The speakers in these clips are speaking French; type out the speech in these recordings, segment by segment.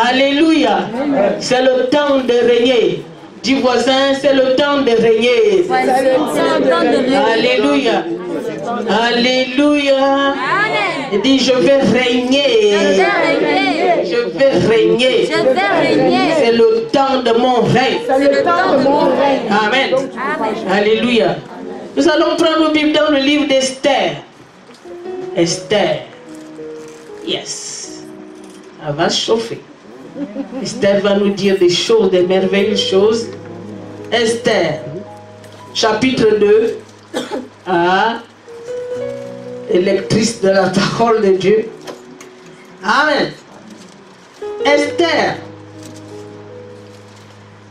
Alléluia. C'est le temps de régner. Dis voisin, c'est le temps de régner. Alléluia. Alléluia. Il dit, je vais régner. Je vais régner. C'est le temps de mon règne. Amen. Alléluia. Nous allons prendre le Bible dans le livre d'Esther. Esther. Yes. Ça va chauffer. Esther va nous dire des choses, des merveilleuses choses. Esther, chapitre 2. Électrice de la parole de Dieu. Amen. Esther,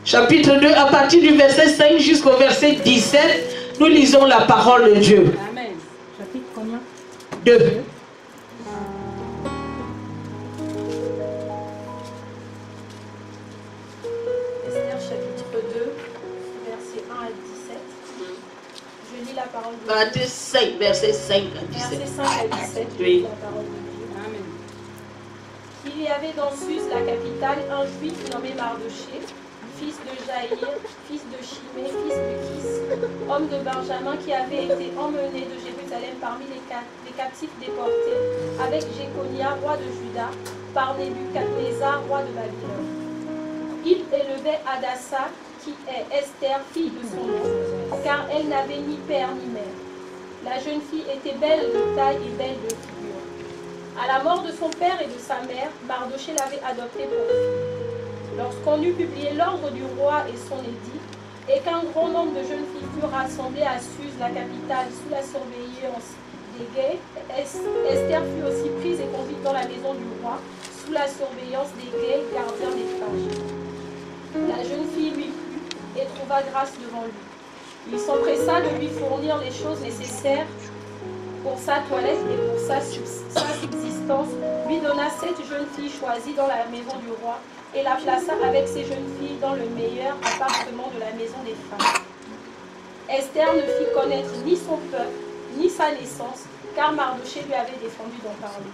chapitre 2, à partir du verset 5 jusqu'au verset 17, nous lisons la parole de Dieu. Amen. Chapitre combien? 2. Esther, chapitre 2, verset 1 à 17. Je lis la parole de Dieu. Verset 5 à 17. Verset 5 à 17, Oui. la parole de Dieu. Amen. Il y avait dans Suse, la capitale, un juif nommé Mardoché, fils de Jaïr, fils de Chimée, fils de Kis, homme de Benjamin, qui avait été emmené de Jérusalem parmi les captifs déportés, avec Jéconia, roi de Juda, par Nebuchadnezzar, roi de Babylone. Il élevait Hadassa, qui est Esther, fille de son nom, car elle n'avait ni père ni mère. La jeune fille était belle de taille et belle de figure. À la mort de son père et de sa mère, Mardoché l'avait adoptée pour fille. Lorsqu'on eut publié l'ordre du roi et son édit, et qu'un grand nombre de jeunes filles furent rassemblées à Suse, la capitale, sous la surveillance des guets, Esther fut aussi prise et conduite dans la maison du roi, sous la surveillance des guets, gardiens des cloches. La jeune fille lui plut et trouva grâce devant lui. Il s'empressa de lui fournir les choses nécessaires pour sa toilette et pour sa subsistance, lui donna 7 jeunes filles choisies dans la maison du roi et la plaça avec ces jeunes filles dans le meilleur appartement de la maison des femmes. Esther ne fit connaître ni son peuple, ni sa naissance, car Mardoché lui avait défendu d'en parler.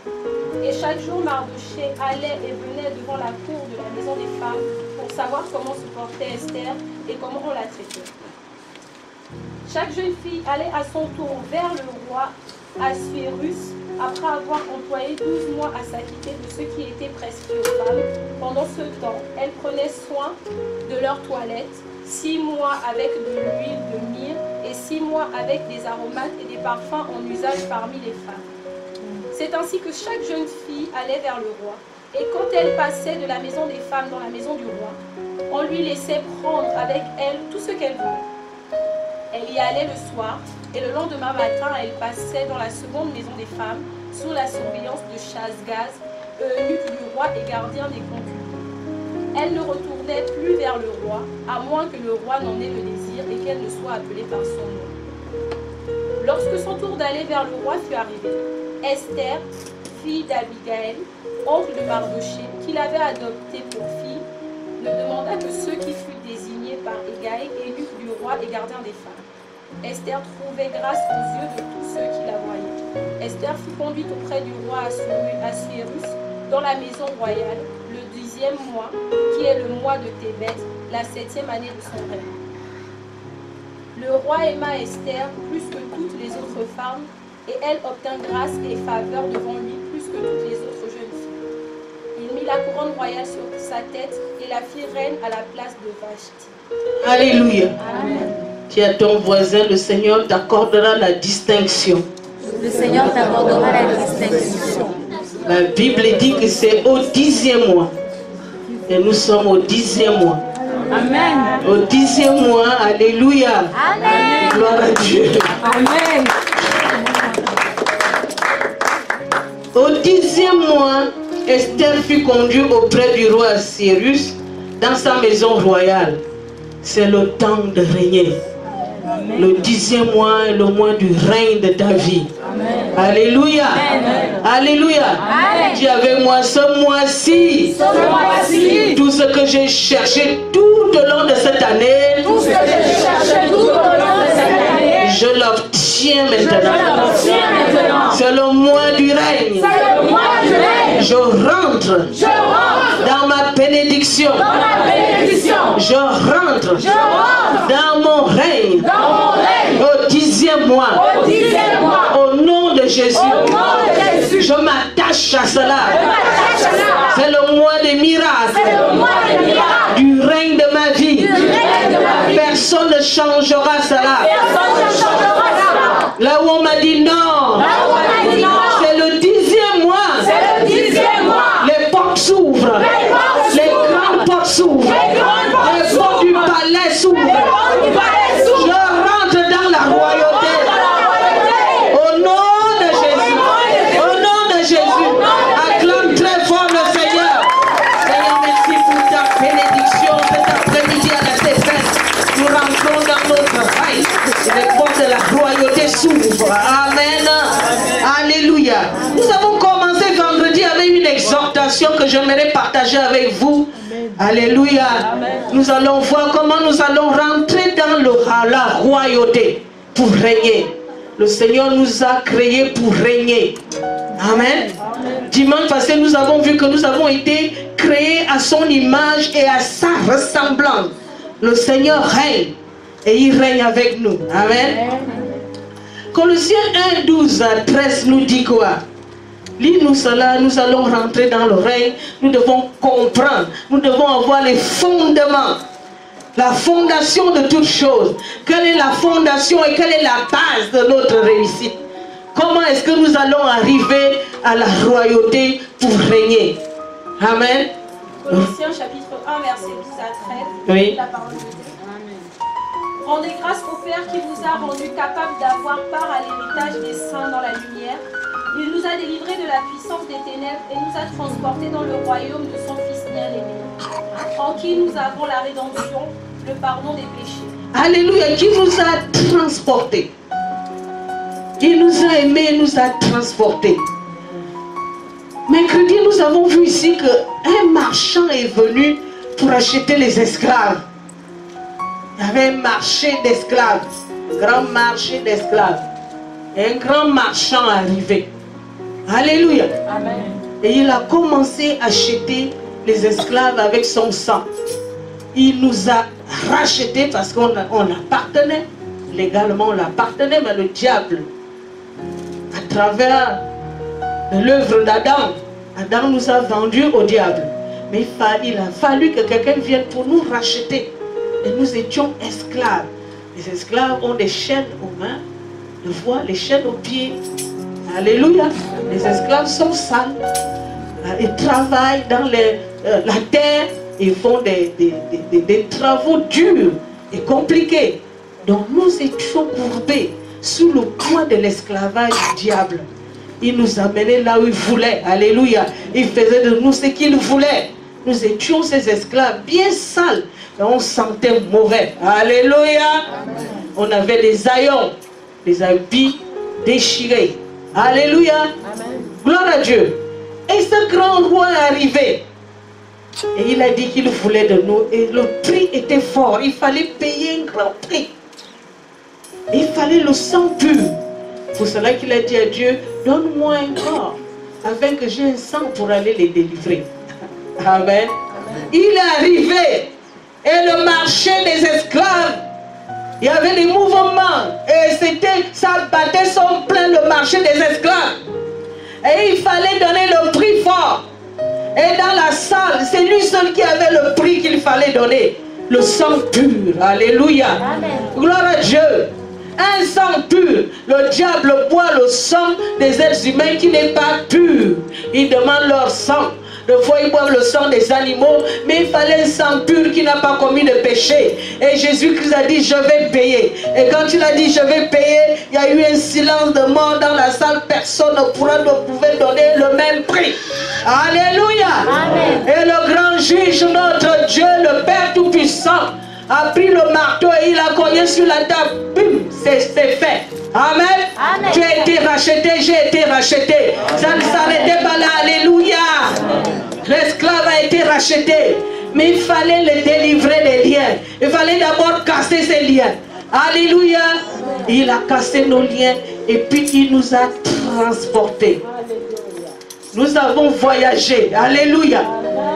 Et chaque jour, Mardoché allait et venait devant la cour de la maison des femmes pour savoir comment se portait Esther et comment on la traitait. Chaque jeune fille allait à son tour vers le roi Assuérus, après avoir employé 12 mois à s'acquitter de ce qui était prescrit aux femmes. Pendant ce temps, elles prenaient soin de leur toilette, 6 mois avec de l'huile de myrrhe et 6 mois avec des aromates et des parfums en usage parmi les femmes. C'est ainsi que chaque jeune fille allait vers le roi, et quand elle passait de la maison des femmes dans la maison du roi, on lui laissait prendre avec elle tout ce qu'elle voulait. Elle y allait le soir, et le lendemain matin, elle passait dans la seconde maison des femmes, sous la surveillance de Chasgaz, eunuque du roi et gardien des concubines. Elle ne retournait plus vers le roi, à moins que le roi n'en ait le désir et qu'elle ne soit appelée par son nom. Lorsque son tour d'aller vers le roi fut arrivé, Esther, fille d'Abigaël, oncle de Mardoché, qu'il avait adopté pour fille, ne demanda que ceux qui furent désignés par Hégaï, eunuque du roi et gardien des femmes. Esther trouvait grâce aux yeux de tous ceux qui la voyaient. Esther fut conduite auprès du roi Assuérus dans la maison royale, le 10e mois, qui est le mois de Tébet, la 7e année de son règne. Le roi aima Esther plus que toutes les autres femmes, et elle obtint grâce et faveur devant lui plus que toutes les autres jeunes filles. Il mit la couronne royale sur sa tête et la fit reine à la place de Vashti. Alléluia. Amen. Dis à ton voisin, le Seigneur t'accordera la distinction. Le Seigneur t'accordera la distinction. La Bible dit que c'est au 10e mois. Et nous sommes au 10e mois. Amen. Au 10e mois, alléluia. Amen. Gloire à Dieu. Amen. Au 10e mois, Esther fut conduite auprès du roi Cyrus dans sa maison royale. C'est le temps de régner. Le 10e mois est le mois du règne de David. Amen. Alléluia. Amen. Alléluia. Amen. Dis avec moi, ce mois-ci, tout ce que j'ai cherché tout au long de cette année, Tout ce que je cherchais tout au long de cette année, je l'obtiens maintenant. l'obtiens maintenant. C'est le mois du règne. C'est le mois du règne. Je rentre Je rentre bénédiction. Je rentre dans mon règne au 10e mois. Au nom de Jésus. Je m'attache à cela. C'est le mois des miracles. Du règne de ma vie. Personne ne changera cela. Là où on m'a dit non. C'est le 10e mois. Les portes s'ouvrent. Les grandes portes s'ouvrent. Les portes du palais s'ouvrent. Je rentre dans la royauté. Au nom de Jésus. Au nom de Jésus. Acclame très fort le Seigneur. Seigneur, merci pour ta bénédiction cet après-midi à la T5. Nous rentrons dans notre règne. Les portes de la royauté s'ouvrent. Amen. Alléluia. Nous avons commencé vendredi avec une exhortation que j'aimerais partager avec vous. Alléluia. Nous allons voir comment nous allons rentrer dans la royauté pour régner. Le Seigneur nous a créés pour régner. Amen. Dimanche passé, nous avons vu que nous avons été créés à son image et à sa ressemblance. Le Seigneur règne et il règne avec nous. Amen. Colossiens 1, 12 à 13 nous dit quoi? Lis-nous cela, nous allons rentrer dans le règne, nous devons comprendre, nous devons avoir les fondements, la fondation de toutes choses. Quelle est la fondation et quelle est la base de notre réussite? Comment est-ce que nous allons arriver à la royauté pour régner? Amen. Colossiens chapitre 1 verset 12 à 13. Oui. La parole de Dieu. Rendez grâce au Père qui vous a rendu capable d'avoir part à l'héritage des saints dans la lumière. Il nous a délivrés de la puissance des ténèbres et nous a transportés dans le royaume de son Fils bien-aimé, en qui nous avons la rédemption, le pardon des péchés. Alléluia, qui nous a transportés. Il nous a aimés, nous a transportés. Mercredi, nous avons vu ici qu'un marchand est venu pour acheter les esclaves. Il y avait un marché d'esclaves, un grand marché d'esclaves. Et un grand marchand arrivé. Alléluia. Amen. Et il a commencé à acheter les esclaves avec son sang. Il nous a rachetés parce qu'on appartenait. Légalement, on appartenait, mais le diable, à travers l'œuvre d'Adam, Adam nous a vendus au diable. Mais il a fallu que quelqu'un vienne pour nous racheter. Et nous étions esclaves. Les esclaves ont des chaînes aux mains, les voix, les chaînes aux pieds. Alléluia. Les esclaves sont sales. Ils travaillent dans la terre. Ils font des travaux durs et compliqués. Donc nous étions courbés sous le poids de l'esclavage du diable. Il nous amenait là où il voulait. Alléluia. Il faisait de nous ce qu'il voulait. Nous étions ces esclaves bien sales. Et on sentait mauvais. Alléluia. On avait des haillons, des habits déchirés. Alléluia. Gloire à Dieu. Et ce grand roi est arrivé. Et il a dit qu'il voulait de nous. Et le prix était fort. Il fallait payer un grand prix. Il fallait le sang pur. Pour cela qu'il a dit à Dieu, donne-moi un corps, afin que j'ai un sang pour aller les délivrer. Amen. Il est arrivé. Et le marché des esclaves, il y avait des mouvements. Et ça battait son plein le marché des esclaves. Et il fallait donner le prix fort. Et dans la salle, c'est lui seul qui avait le prix qu'il fallait donner. Le sang pur. Alléluia. Amen. Gloire à Dieu. Un sang pur. Le diable boit le sang des êtres humains qui n'est pas pur. Il demande leur sang. Des fois, ils boivent le sang des animaux, mais il fallait un sang pur qui n'a pas commis de péché. Et Jésus-Christ a dit, je vais payer. Et quand il a dit, je vais payer, il y a eu un silence de mort dans la salle. Personne ne pouvait donner le même prix. Alléluia. Amen. Et le grand juge, notre Dieu, le Père Tout-Puissant, a pris le marteau et il a cogné sur la table. Bim, c'est fait. Amen. Amen. Tu as été racheté, j'ai été racheté. Ça ne s'arrêtait pas là. Alléluia. L'esclave a été racheté. Mais il fallait le délivrer des liens. Il fallait d'abord casser ses liens. Alléluia. Il a cassé nos liens et puis il nous a transportés. Nous avons voyagé. Alléluia.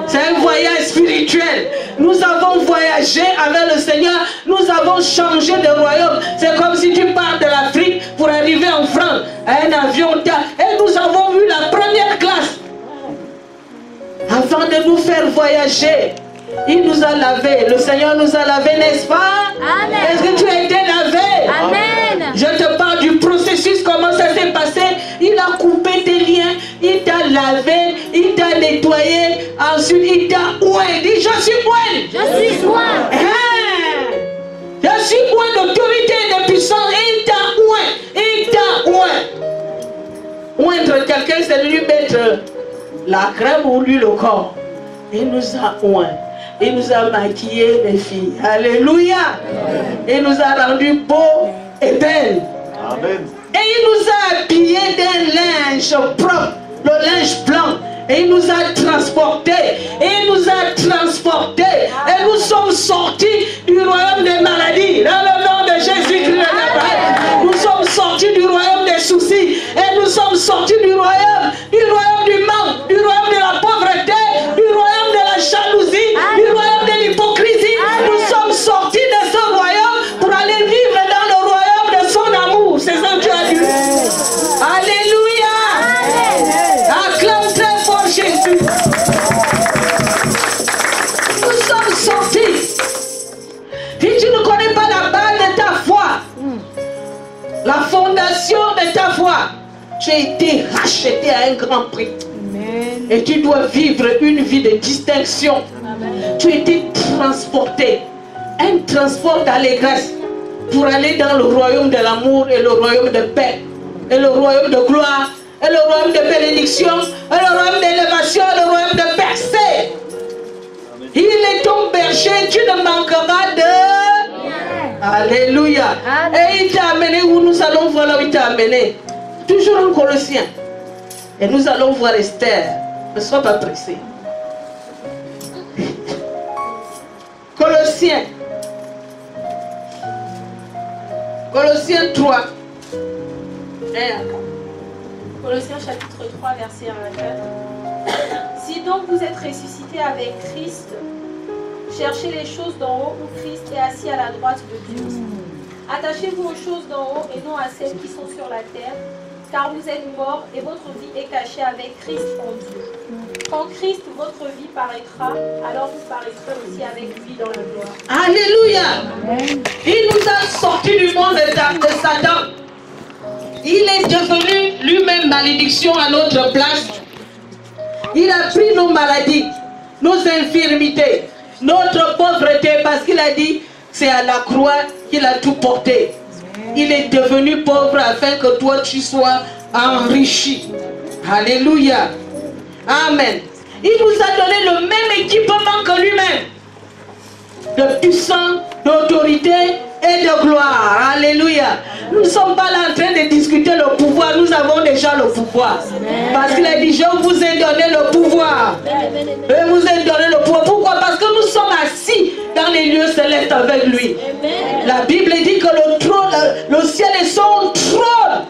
C'est un voyage spirituel. Nous avons voyagé avec le Seigneur. Nous avons changé de royaume. C'est comme si tu pars de l'Afrique pour arriver en France. Un avion. Et nous avons vu la première classe. Avant de nous faire voyager, il nous a lavé. Le Seigneur nous a lavé, n'est-ce pas? Amen. Est-ce que tu as été lavé? Amen. Je te parle du processus, comment ça s'est passé. Il a coupé tes liens, il t'a lavé, il t'a nettoyé, ensuite il t'a oint. Dis, je suis oint. Je suis oint. Je suis oint d'autorité et de puissance. Il t'a oint. Il t'a oint. Oindre quelqu'un, c'est lui mettre la crème ou l'huile au corps. Il nous a oint. Il nous a maquillés, mes filles. Alléluia. Il nous a rendus beaux et belles. Amen. Et il nous a habillés d'un linge propre, le linge blanc. Et il nous a transportés. Et il nous a transportés. Et nous sommes sortis du royaume des maladies. Dans le nom de Jésus-Christ de Nazareth. Nous sommes sortis du royaume des soucis. Et nous sommes sortis du royaume du manque, du royaume de la pauvreté, du royaume de la jalousie, du royaume de l'hypocrisie. Nous sommes sortis de ce royaume pour aller vivre dans le royaume de son amour. C'est ça que tu as dit. Alléluia. Acclame très fort Jésus. Nous sommes sortis. Si tu ne connais pas la base de ta foi, la fondation de ta foi, tu as été racheté à un grand prix. Amen. Et tu dois vivre une vie de distinction. Amen. Tu as été transporté. Un transport d'allégresse pour aller dans le royaume de l'amour et le royaume de paix. Et le royaume de gloire. Et le royaume de bénédiction. Et le royaume d'élévation. Et le royaume de percée. Amen. Il est ton berger. Tu ne manqueras de... Amen. Alléluia. Amen. Et il t'a amené où nous allons voir là où il t'a amené. Toujours en Colossiens. Et nous allons voir Esther. Ne sois pas pressé. Colossiens. Colossiens 3. Colossiens chapitre 3, verset 1 à 4. Si donc vous êtes ressuscités avec Christ, cherchez les choses d'en haut où Christ est assis à la droite de Dieu. Attachez-vous aux choses d'en haut et non à celles qui sont sur la terre, car vous êtes morts et votre vie est cachée avec Christ en Dieu. Quand Christ, votre vie, paraîtra, alors vous paraîtrez aussi avec lui dans la gloire. Alléluia. Amen. Il nous a sortis du monde de Satan. Il est devenu lui-même malédiction à notre place. Il a pris nos maladies, nos infirmités, notre pauvreté, parce qu'il a dit, c'est à la croix qu'il a tout porté. Il est devenu pauvre afin que toi tu sois enrichi. Alléluia. Amen. Il nous a donné le même équipement que lui-même. De puissance, d'autorité et de gloire. Alléluia. Nous ne sommes pas là en train de discuter le pouvoir. Nous avons déjà le pouvoir. Parce qu'il a dit, je vous ai donné le pouvoir. Je vous ai donné le pouvoir. Pourquoi? Parce que nous sommes assis dans les lieux célestes avec lui. La Bible dit que le trône, le ciel est son trône.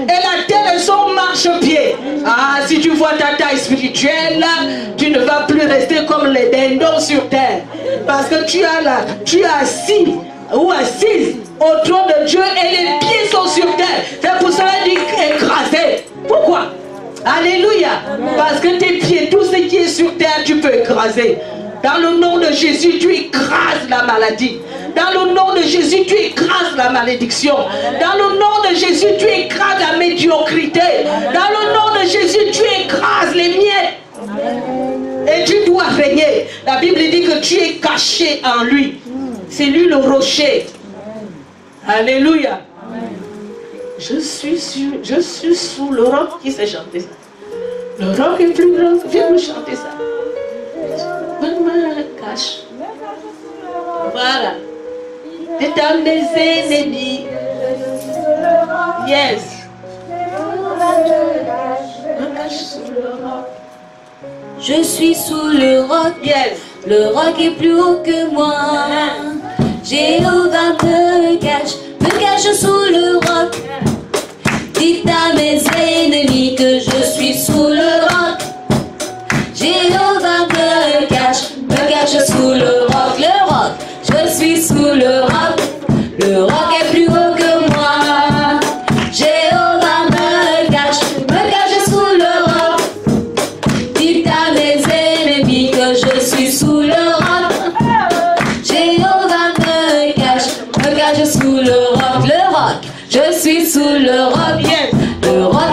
Et la terre est son marchepied. Ah, si tu vois ta taille spirituelle, là, tu ne vas plus rester comme les dindons sur terre. Parce que tu es assis ou assise au trône de Dieu et les pieds sont sur terre. C'est pour cela qu'il dit écrasé. Pourquoi? Alléluia. Parce que tes pieds, tout ce qui est sur terre, tu peux écraser. Dans le nom de Jésus, tu écrases la maladie. Dans le nom de Jésus, tu écrases la malédiction. Dans le nom de Jésus, tu écrases la médiocrité. Dans le nom de Jésus, tu écrases les miettes. Et tu dois régner. La Bible dit que tu es caché en lui. C'est lui le rocher. Alléluia. Je suis sous le roc. Qui sait chanter ça? Le roc est plus grand. Viens nous chanter ça. Je me cache. Voilà. C'est dans mes ennemis. Yes. Je suis sous le roc. Yes. Le roc est plus haut que moi. Jéhovah me cache sous le roc. Dites à mes ennemis que je suis sous le roc. Jéhovah me cache sous le roc, je suis sous le roc est plus haut que moi. Jéhovah me cache sous le roc. Dites à mes ennemis que je suis sous le roc. Jéhovah me cache sous le roc, je suis sous le roc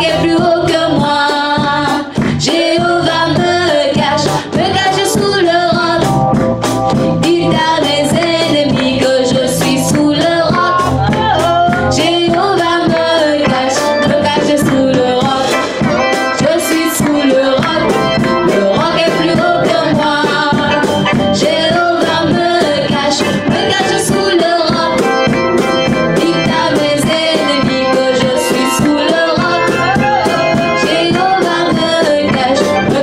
est plus haut que moi. Jéhovah me cache sous le roc. Dites à mes ennemis que je suis sous le roc. Jéhovah me cache sous le roc. Je suis sous le roc est plus haut que moi. Jéhovah me cache sous le roc. Dites à mes ennemis que je suis sous le roc. Jéhovah me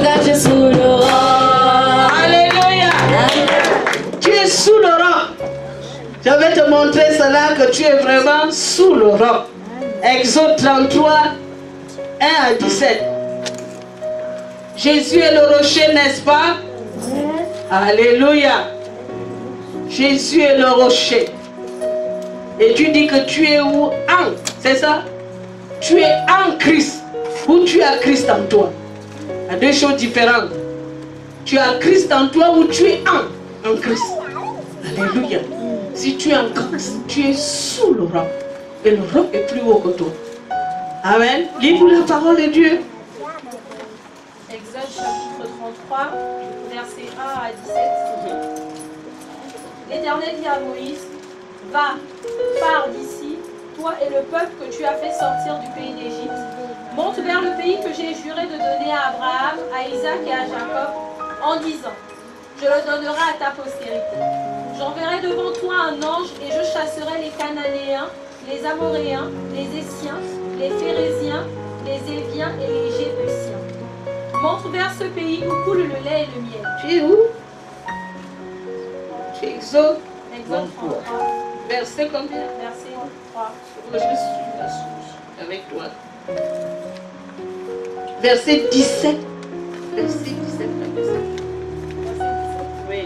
cache sous le roc. Alléluia. Tu es sous le roc. Je vais te montrer cela que tu es vraiment sous le roc. Exode 33, 1 à 17. Jésus est le rocher, n'est-ce pas? Alléluia. Jésus est le rocher. Et tu dis que tu es où? En, c'est ça? Tu es en Christ. Ou tu as Christ en toi. Il y a deux choses différentes. Tu as Christ en toi ou tu es en Christ. Alléluia. Si tu es en Christ, tu es sous le roc. Et le roc est plus haut que toi. Amen. Lis-nous la parole de Dieu. Exode chapitre 33, versets 1 à 17. L'Éternel dit à Moïse, va, pars d'ici, toi et le peuple que tu as fait sortir du pays d'Égypte. Monte vers le pays que j'ai juré de donner à Abraham, à Isaac et à Jacob, en disant, je le donnerai à ta postérité. J'enverrai devant toi un ange et je chasserai les Cananéens, les Amoréens, les Essiens, les Phérésiens, les Éviens et les Jébusiens. Monte vers ce pays où coule le lait et le miel. Tu es où? Tu es Exode. Exode 33, Verset combien? verset 3. Je suis la source avec toi. Verset 17. Verset 17. Verset 17. Oui.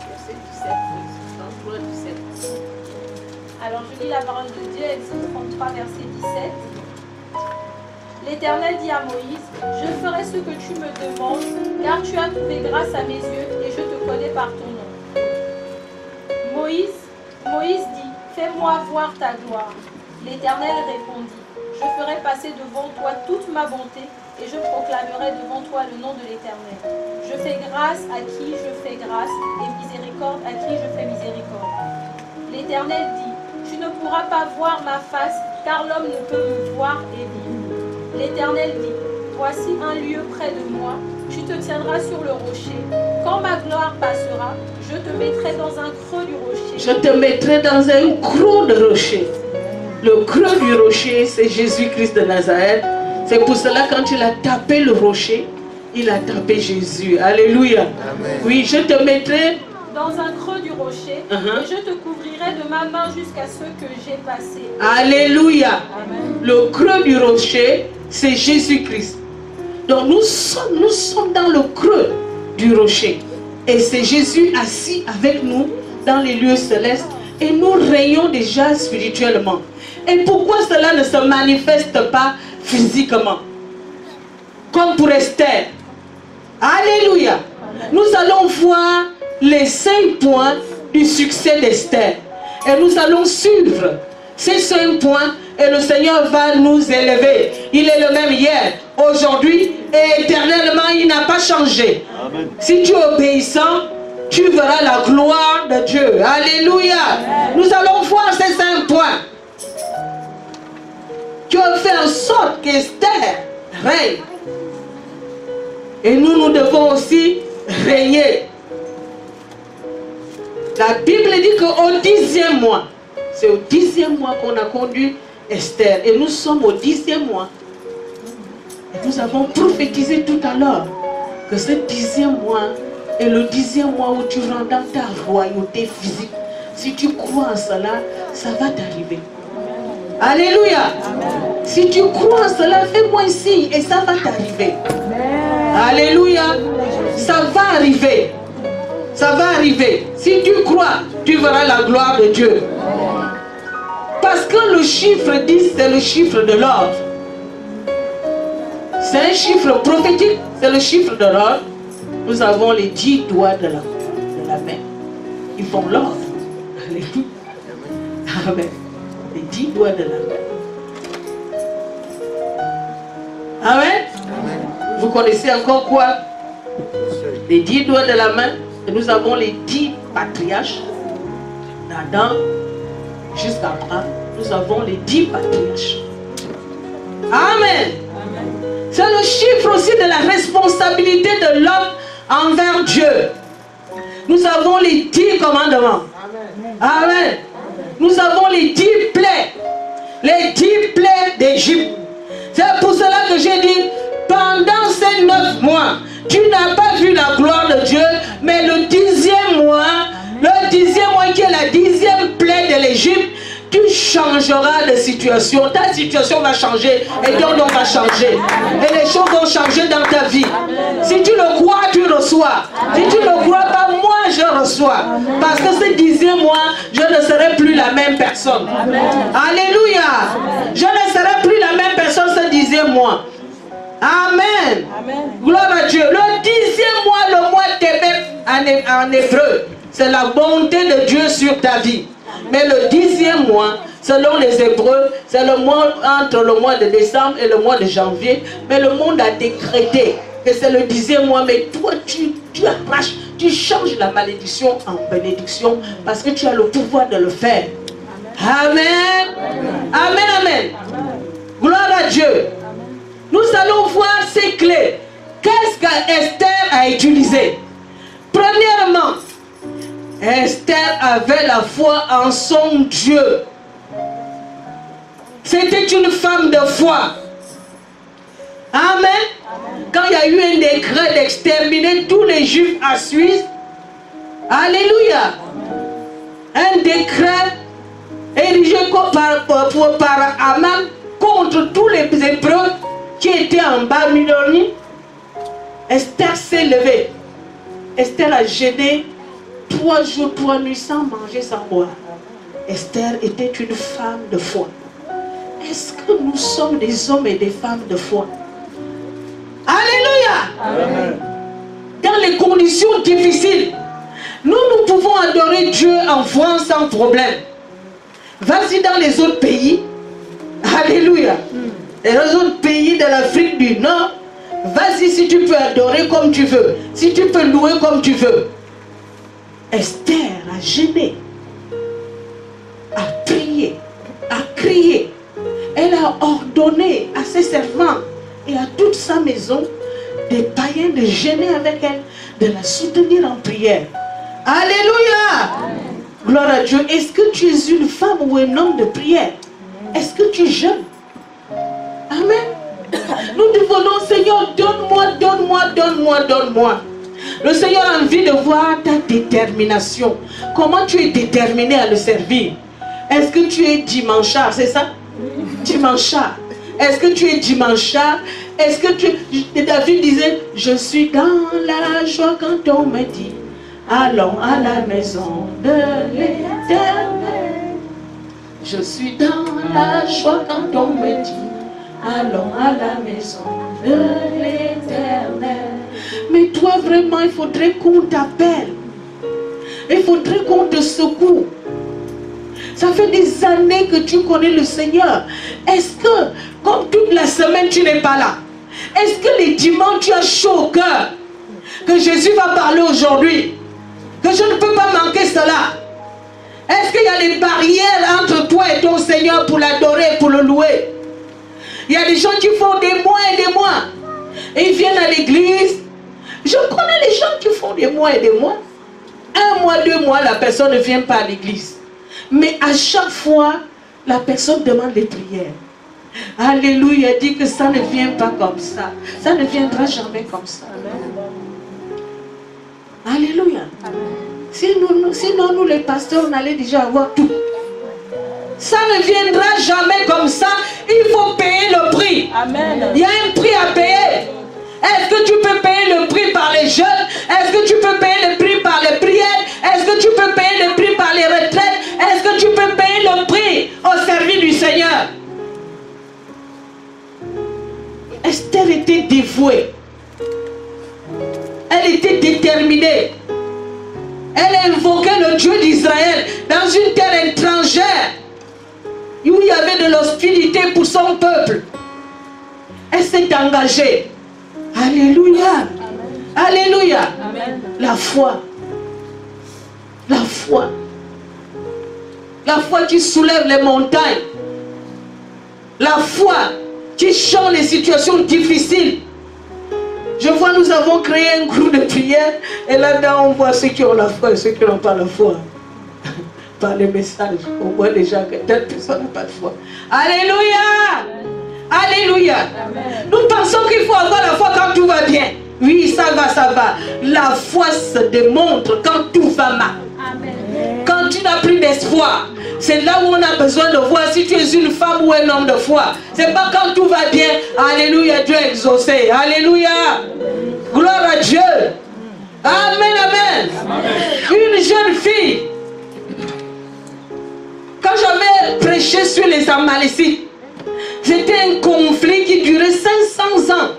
Verset 17. 33, 17. Alors je lis la parole de Dieu, Exode 33, verset 17. L'Éternel dit à Moïse, je ferai ce que tu me demandes, car tu as trouvé grâce à mes yeux et je te connais par ton nom. Moïse dit, fais-moi voir ta gloire. L'Éternel répondit, je ferai passer devant toi toute ma bonté et je proclamerai devant toi le nom de l'Éternel. Je fais grâce à qui je fais grâce et miséricorde à qui je fais miséricorde. L'Éternel dit, tu ne pourras pas voir ma face, car l'homme ne peut me voir et vivre. L'Éternel dit, voici un lieu près de moi, tu te tiendras sur le rocher. Quand ma gloire passera, je te mettrai dans un creux du rocher. Je te mettrai dans un creux de rocher. Le creux du rocher, c'est Jésus-Christ de Nazareth. C'est pour cela quand il a tapé le rocher, il a tapé Jésus. Alléluia. Amen. Oui, je te mettrai dans un creux du rocher, et je te couvrirai de ma main jusqu'à ce que j'ai passé. Alléluia. Amen. Le creux du rocher, c'est Jésus-Christ. Donc nous sommes dans le creux du rocher. Et c'est Jésus assis avec nous dans les lieux célestes. Et nous régnons déjà spirituellement. Et pourquoi cela ne se manifeste pas physiquement? Comme pour Esther. Alléluia. Nous allons voir les 5 points du succès d'Esther. Et nous allons suivre ces 5 points et le Seigneur va nous élever. Il est le même hier, aujourd'hui et éternellement, il n'a pas changé. Amen. Si tu es obéissant, tu verras la gloire de Dieu. Alléluia. Amen. Nous allons voir ces 5 points qui ont fait en sorte qu'Esther règne. Et nous devons aussi régner. La Bible dit qu'au 10e mois, c'est au 10e mois qu'on a conduit Esther. Et nous sommes au 10e mois. Et nous avons prophétisé tout à l'heure que ce 10e mois est le 10e mois où tu rentres dans ta royauté physique. Si tu crois en cela, ça va t'arriver. Alléluia. Amen. Si tu crois en cela, fais-moi un signe et ça va t'arriver. Alléluia. Ça va arriver. Ça va arriver. Si tu crois, tu verras la gloire de Dieu. Parce que le chiffre 10, c'est le chiffre de l'ordre. C'est un chiffre prophétique, c'est le chiffre de l'ordre. Nous avons les 10 doigts de la main. Ils font l'ordre. Alléluia. Amen. Les 10 doigts de la main. Amen. Vous connaissez encore quoi? Les 10 doigts de la main. Et nous avons les 10 patriarches. D'Adam jusqu'à Abraham. Nous avons les 10 patriarches. Amen. C'est le chiffre aussi de la responsabilité de l'homme envers Dieu. Nous avons les 10 commandements. Amen. Nous avons les 10 plaies. Les 10 plaies d'Égypte. C'est pour cela que j'ai dit, pendant ces 9 mois, tu n'as pas vu la gloire de Dieu, mais le 10e mois qui est la 10e plaie de l'Égypte, tu changeras de situation. Ta situation va changer et ton nom va changer. Et les choses vont changer dans ta vie. Si tu le crois, tu reçois. Si tu ne le crois pas, moi je reçois. Parce que ce 10e mois, je ne serai plus la même personne. Alléluia. Je ne serai plus la même personne ce 10e mois. Amen. Gloire à Dieu. Le 10e mois, le mois Tébet en hébreu, c'est la bonté de Dieu sur ta vie. Mais le 10e mois, selon les Hébreux, c'est le mois entre le mois de décembre et le mois de janvier. Mais le monde a décrété que c'est le 10e mois. Mais toi, tu arraches, tu changes la malédiction en bénédiction parce que tu as le pouvoir de le faire. Amen. Amen, amen. Gloire à Dieu. Nous allons voir ces clés. Qu'est-ce qu'Esther a utilisé? Premièrement, Esther avait la foi en son Dieu. C'était une femme de foi. Amen. Quand il y a eu un décret d'exterminer tous les Juifs à Suisse, alléluia. Un décret érigé par Aman contre tous les Hébreux qui étaient en Babylonie. Esther s'est levée. Esther a jeûné 3 jours, 3 nuits sans manger, sans boire. Esther était une femme de foi. Est-ce que nous sommes des hommes et des femmes de foi? Alléluia. Amen. Dans les conditions difficiles, nous pouvons adorer Dieu en foi sans problème. Vas-y dans les autres pays. Alléluia. Les autres pays de l'Afrique du Nord, vas-y si tu peux adorer comme tu veux. Si tu peux louer comme tu veux. Esther a gêné, a prié, a crié. Elle a ordonné à ses servants et à toute sa maison des païens de gêner avec elle, de la soutenir en prière. Alléluia. Amen. Gloire à Dieu. Est-ce que tu es une femme ou un homme de prière? Est-ce que tu jeûnes? Amen. Nous demandons, Seigneur, donne-moi, donne-moi, donne-moi, donne-moi. Le Seigneur a envie de voir ta détermination. Comment tu es déterminé à le servir? Est-ce que tu es dimanchard, c'est ça? Dimanchard. Est-ce que tu es dimanchard? Est-ce que tu... David disait, je suis dans la joie quand on me dit, allons à la maison de l'Éternel. Je suis dans la joie quand on me dit, allons à la maison de l'Éternel. Mais toi vraiment, il faudrait qu'on t'appelle. Il faudrait qu'on te secoue. Ça fait des années que tu connais le Seigneur. Est-ce que, comme toute la semaine, tu n'es pas là? Est-ce que les dimanches, tu as chaud au cœur que Jésus va parler aujourd'hui? Que je ne peux pas manquer cela? Est-ce qu'il y a des barrières entre toi et ton Seigneur pour l'adorer, pour le louer? Il y a des gens qui font des mois et des mois. Et ils viennent à l'église. Je connais les gens qui font des mois et des mois. 1 mois, 2 mois, la personne ne vient pas à l'église. Mais à chaque fois, la personne demande les prières. Alléluia, elle dit que ça ne vient pas comme ça. Ça ne viendra jamais comme ça. Alléluia. Sinon, nous les pasteurs, on allait déjà avoir tout. Ça ne viendra jamais comme ça. Il faut payer le prix. Amen. Il y a un prix à payer. Est-ce que tu peux payer le prix par les jeûnes? Est-ce que tu peux payer le prix par les prières? Est-ce que tu peux payer le prix par les retraites? Est-ce que tu peux payer le prix au service du Seigneur? Esther était dévouée. Elle était déterminée. Elle invoquait le Dieu d'Israël dans une terre étrangère où il y avait de l'hostilité pour son peuple. Elle s'est engagée. Alléluia. Alléluia. Amen. La foi. La foi. La foi qui soulève les montagnes. La foi qui change les situations difficiles. Je vois, nous avons créé un groupe de prière et là-dedans on voit ceux qui ont la foi et ceux qui n'ont pas la foi. Par les messages, on voit déjà que telle personne n'a pas de foi. Alléluia! Alléluia! Amen. Nous pensons qu'il faut avoir la foi quand tout va bien. Oui, ça va, ça va. La foi se démontre quand tout va mal. Amen. Quand tu n'as plus d'espoir, c'est là où on a besoin de voir si tu es une femme ou un homme de foi. C'est pas quand tout va bien. Alléluia, Dieu est exaucé. Alléluia. Gloire à Dieu. Amen, amen. Une jeune fille. Quand j'avais prêché sur les Amalécites, c'était un conflit qui durait 500 ans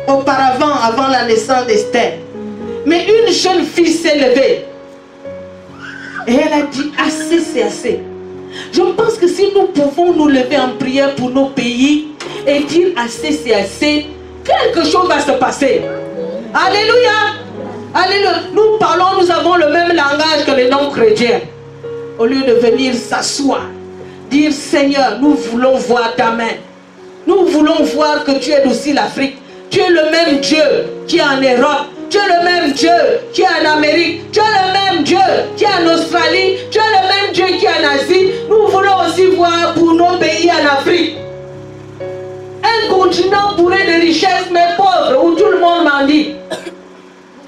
auparavant, avant la naissance d'Esther. Mais une jeune fille s'est levée. Et elle a dit, assez, c'est assez. Je pense que si nous pouvons nous lever en prière pour nos pays et dire assez, c'est assez, quelque chose va se passer. Alléluia. Alléluia. Nous parlons, nous avons le même langage que les non-chrétiens. Au lieu de venir s'asseoir, dire, Seigneur, nous voulons voir ta main. Nous voulons voir que tu aides aussi l'Afrique. Tu es le même Dieu qui est en Europe. Tu es le même Dieu qui est en Amérique. Tu es le même Dieu qui est en Australie. Tu es le même Dieu qui est en Asie. Nous voulons aussi voir pour nos pays en Afrique. Un continent bourré de richesses mais pauvre où tout le monde mendie.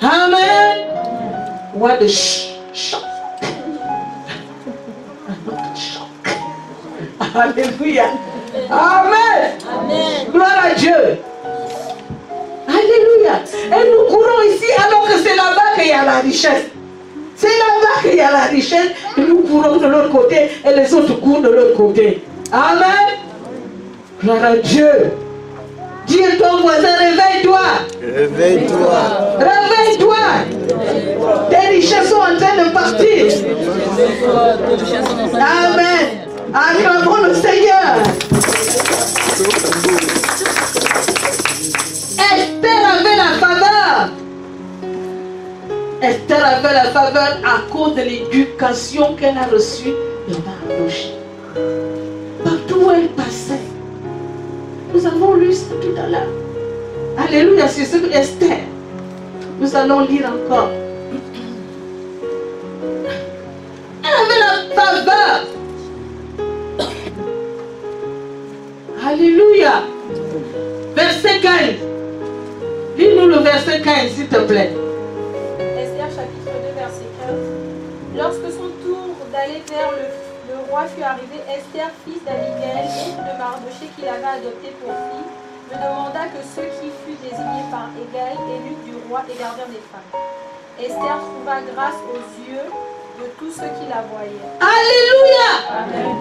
Amen. What a shock. Alléluia. Amen. Amen. Gloire à Dieu. Alléluia. Et nous courons ici alors que c'est là-bas qu'il y a la richesse. C'est là-bas qu'il y a la richesse. Et nous courons de l'autre côté et les autres courent de l'autre côté. Amen. Gloire à Dieu. Dis à ton voisin, réveille-toi. Réveille-toi. Réveille-toi. Tes richesses sont en train de partir. Amen. Acclamons le Seigneur. Esther avait la faveur. Esther avait la faveur à cause de l'éducation qu'elle a reçue de Mardochée. Partout où elle passait. Nous avons lu ça tout à l'heure. Alléluia, c'est ce que Esther. Nous allons lire encore. Elle avait la faveur. Alléluia. Verset 15. Lis-nous le verset 15, s'il te plaît. Esther chapitre 2 verset 15. Lorsque son tour d'aller vers le roi fut arrivé, Esther, fils d'Abigail, oncle de Mardochée qu'il avait adopté pour fille, me demanda que ceux qui furent désignés par Égal, élus du roi, et gardèrent des femmes. Esther trouva grâce aux yeux de tous ceux qui la voyaient. Alléluia. Amen.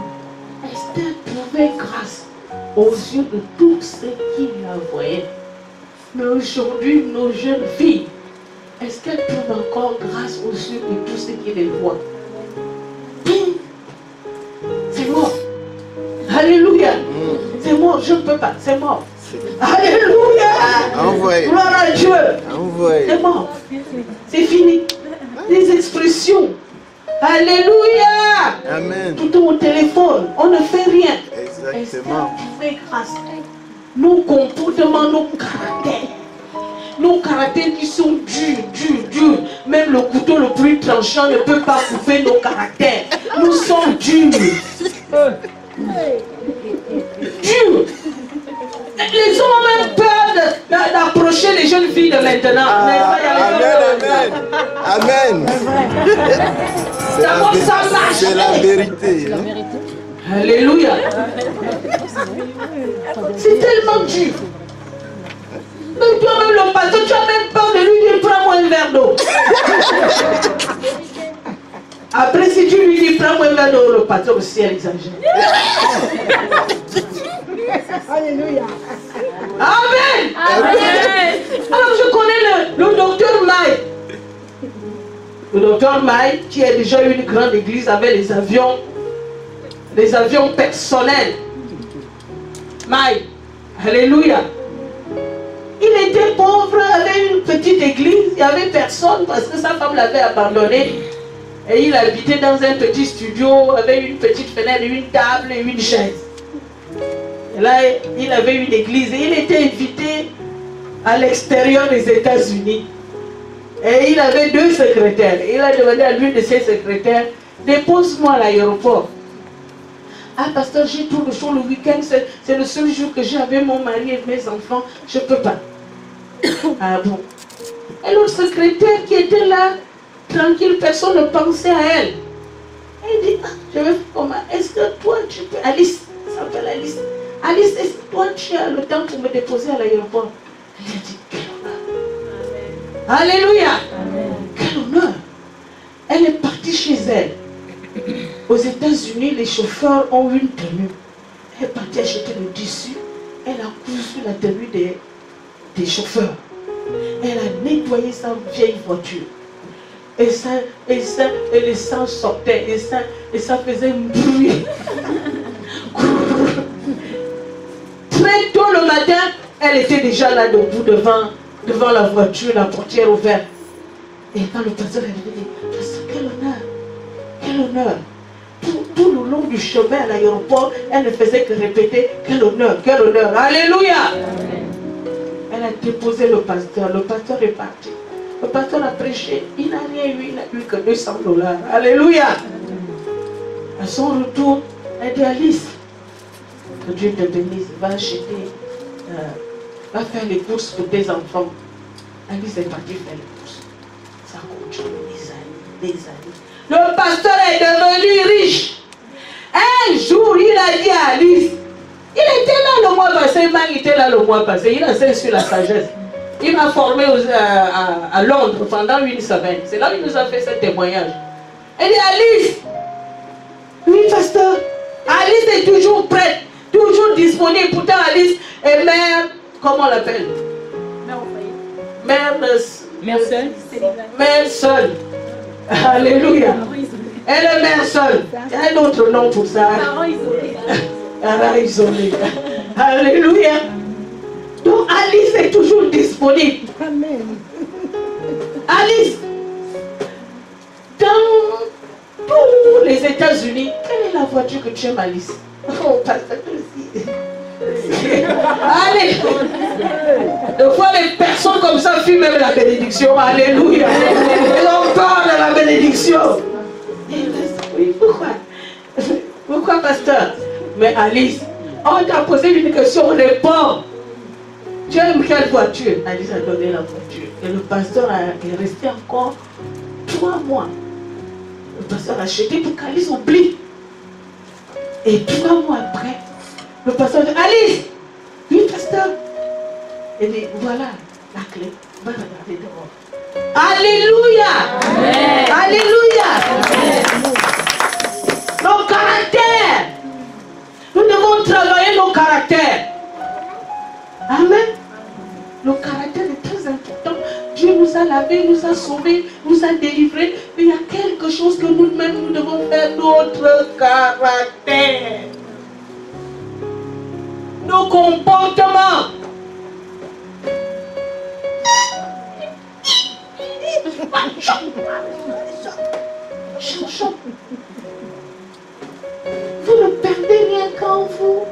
Esther trouvait grâce aux yeux de tous ceux qui la voyaient. Mais aujourd'hui, nos jeunes filles, est-ce qu'elles trouvent encore grâce aux yeux de tous ceux qui les voient? C'est mort. Alléluia. C'est mort, je ne peux pas, c'est mort. Alléluia. Envoyez. Gloire à Dieu. Envoyez. C'est mort. C'est fini. Les expressions. Alléluia. Amen. Tout au téléphone, on ne fait rien. Exactement. Esther, grâce. Nos comportements, nos caractères qui sont durs. Même le couteau le plus tranchant ne peut pas couper nos caractères. Nous sommes durs. Durs. Les hommes ont même peur d'approcher les jeunes filles de maintenant. Amen. C'est la vérité. Alléluia. C'est tellement dur. Mais toi-même, le pasteur, tu as même peur de lui dire prends-moi un verre d'eau. Après, si tu lui dis prends-moi un verre d'eau, le pasteur aussi, elle exagère. Alléluia. Amen. Amen. Alors, je connais le docteur Maï. Le docteur Maï, qui a déjà eu une grande église avec les avions personnels. Maï, alléluia. Il était pauvre, avait une petite église, il n'y avait personne parce que sa femme l'avait abandonné. Et il habitait dans un petit studio avec une petite fenêtre, une table et une chaise. Et là, il avait une église et il était invité à l'extérieur des États-Unis. Et il avait 2 secrétaires. Il a demandé à l'une de ses secrétaires, dépose-moi à l'aéroport. Ah, pasteur, j'ai tout le show le week-end, c'est le seul jour que j'ai avec mon mari et mes enfants, je ne peux pas. Ah bon. Et l'autre secrétaire qui était là, tranquille, personne ne pensait à elle. Elle dit, ah, je vais faire comment? Est-ce que toi tu peux, Alice, ça s'appelle Alice. Alice, est-ce que toi tu as le temps pour me déposer à l'aéroport? Elle a dit, quel honneur. Alléluia. Amen. Quel honneur. Elle est partie chez elle. Aux États-Unis, les chauffeurs ont une tenue. Elle est partie acheter le tissu. Elle a cousu la tenue des chauffeurs. Elle a nettoyé sa vieille voiture. Et le sang sortait. Et ça faisait un bruit. Très tôt le matin, elle était déjà là debout devant la voiture, la portière ouverte. Et quand le pasteur est venu, il dit, quel honneur, quel honneur. Tout le long du chemin à l'aéroport, elle ne faisait que répéter, quel honneur, quel honneur. Alléluia. Amen. Elle a déposé le pasteur est parti. Le pasteur a prêché, il n'a rien eu, il n'a eu que $200. Alléluia. À son retour, elle dit, Alice, que Dieu te bénisse, va acheter, va faire les courses pour tes enfants. Alice est partie faire les courses. Ça continue des années. Le pasteur est devenu riche. Un jour, il a dit à Alice, il était là le mois passé, il était là le mois passé, il a enseigne sur la sagesse. Il m'a formé à Londres pendant une semaine. C'est là qu'il nous a fait ce témoignage. Elle dit, Alice, oui pasteur, Alice est toujours prête, toujours disponible. Pourtant Alice est mère, comment on l'appelle? Mère seule. Mère seule. Alléluia. Elle est mère seule. Il y a un autre nom pour ça. Parents isolés. Alléluia. Donc Alice est toujours disponible. Amen. Alice, dans tous les États-Unis, quelle est la voiture que tu aimes, Alice? Oh, pasteur aussi. Allez. De fois les personnes comme ça fuient même la bénédiction. Alléluia. Ils ont peur de la bénédiction. Oui, pourquoi? Pourquoi, pasteur? Mais Alice, on t'a posé une question, on est pauvre. Tu aimes quelle voiture? Alice a donné la voiture. Et le pasteur est resté encore 3 mois. Le pasteur a acheté pour qu'Alice oublie. Et 3 mois après, le pasteur dit, Alice, oui pasteur. Il dit, voilà la clé, va regarder dehors. Alléluia. Amen. Alléluia. Amen. Nos caractères. Nous devons travailler nos caractères. Amen. Le caractère est très important. Dieu nous a lavés, nous a sauvés, nous a délivrés. Mais il y a quelque chose que nous-mêmes nous devons faire, notre caractère. Nos comportements. Vous ne perdez rien quand vous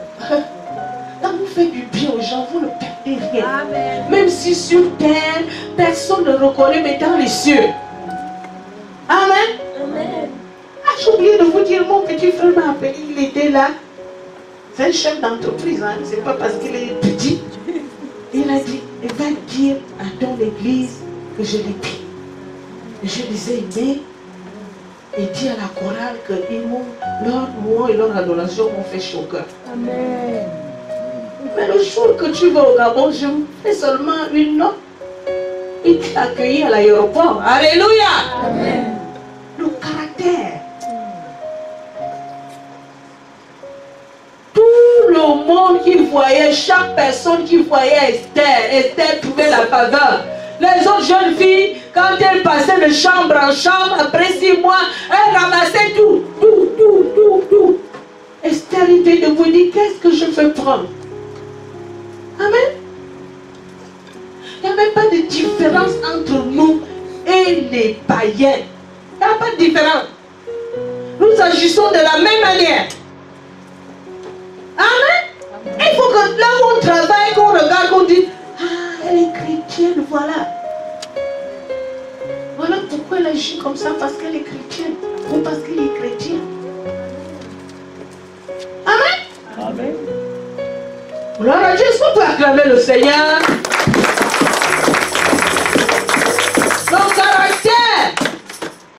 faites du bien aux gens, vous ne perdez rien. Amen. Même si sur terre, personne ne reconnaît, mais dans les cieux. Amen. Amen. Ah, j'ai oublié de vous dire, mon petit frère m'a appelé, il était là. C'est un chef d'entreprise, hein. C'est pas parce qu'il est petit. Il a dit, il va dire à ton église que je l'ai pris. Et je les ai aimés. Et dit à la chorale que leur louange et leur adoration m'ont fait chaud au cœur. Amen. Mais le jour que tu vas au Gabon, je me fais seulement une note. Il t'a accueilli à l'aéroport. Alléluia. Amen. Le caractère. Tout le monde qui voyait, chaque personne qui voyait Esther trouvait la faveur. Les autres jeunes filles, quand elles passaient de chambre en chambre, après 6 mois, elles ramassaient tout. Esther était debout et dit, qu'est-ce que je peux prendre? Amen. Il n'y a même pas de différence entre nous et les païens. Il n'y a pas de différence. Nous agissons de la même manière. Amen. Il faut que là où on travaille, qu'on regarde, qu'on dit, ah, elle est chrétienne, voilà. Voilà pourquoi elle agit comme ça, parce qu'elle est chrétienne. Ou parce qu'il est chrétien. Amen. Amen. Gloire à Dieu, est-ce qu'on peut acclamer le Seigneur?